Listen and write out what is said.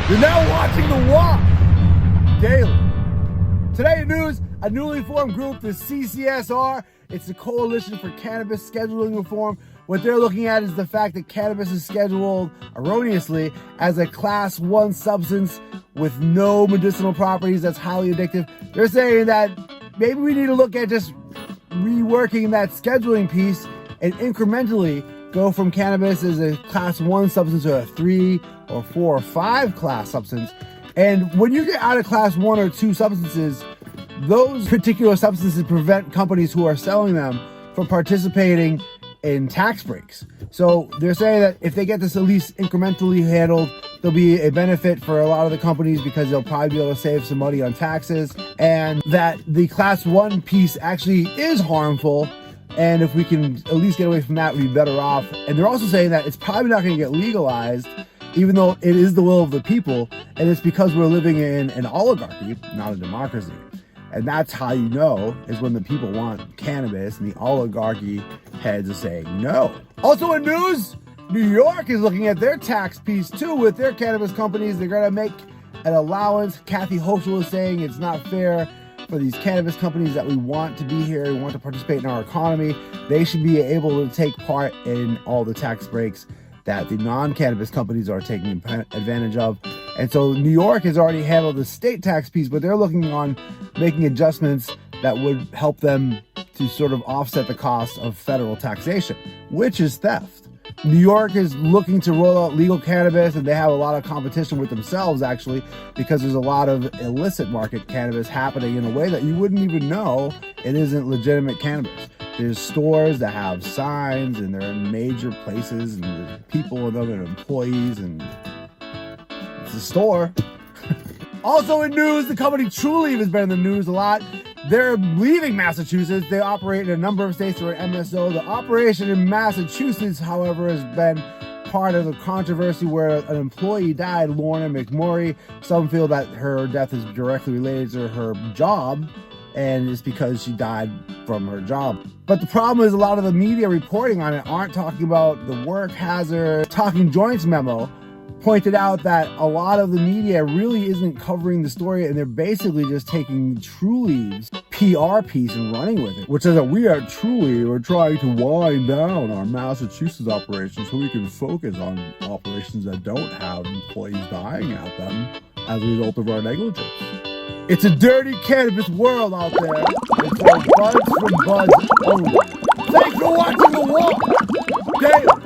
You're now watching The Walk Daily. Today in news, a newly formed group, the CCSR. It's the Coalition for Cannabis Scheduling Reform. What they're looking at is the fact that cannabis is scheduled erroneously as a Class 1 substance with no medicinal properties that's highly addictive. They're saying that maybe we need to look at just reworking that scheduling piece and incrementally go from cannabis as a Class 1 substance to a 3 or 4 or 5 class substance. And when you get out of Class 1 or 2 substances, those particular substances prevent companies who are selling them from participating in tax breaks. So they're saying that if they get this at least incrementally handled, there'll be a benefit for a lot of the companies because they'll probably be able to save some money on taxes, and that the Class 1 piece actually is harmful. And if we can at least get away from that, we'd be better off. And they're also saying that it's probably not going to get legalized, even though it is the will of the people. And it's because we're living in an oligarchy, not a democracy. And that's how you know, is when the people want cannabis and the oligarchy heads are saying no. Also in news, New York is looking at their tax piece too with their cannabis companies. They're going to make an allowance. Kathy Hochul is saying it's not fair for these cannabis companies that we want to be here, we want to participate in our economy. They should be able to take part in all the tax breaks that the non-cannabis companies are taking advantage of. And so New York has already handled the state tax piece, but they're looking on making adjustments that would help them to sort of offset the cost of federal taxation, which is theft. New York is looking to roll out legal cannabis, and they have a lot of competition with themselves, actually, because there's a lot of illicit market cannabis happening in a way that you wouldn't even know it isn't legitimate cannabis. There's stores that have signs, and they're in major places, and there's people in them and employees, and it's a store. Also in news, the company Trulieve has been in the news a lot. They're leaving Massachusetts. They operate in a number of states through an MSO. The operation in Massachusetts, however, has been part of a controversy where an employee died, Lorna McMurray. Some feel that her death is directly related to her job, and it's because she died from her job. But the problem is a lot of the media reporting on it aren't talking about the work hazard. Talking Joints memo pointed out that a lot of the media really isn't covering the story, and they're basically just taking Trulieve's PR piece and running with it, which says that we at Trulieve are trying to wind down our Massachusetts operations so we can focus on operations that don't have employees dying at them as a result of our negligence. It's a dirty cannabis world out there. It's all buds from buds only. Thanks for watching The Walk Daily.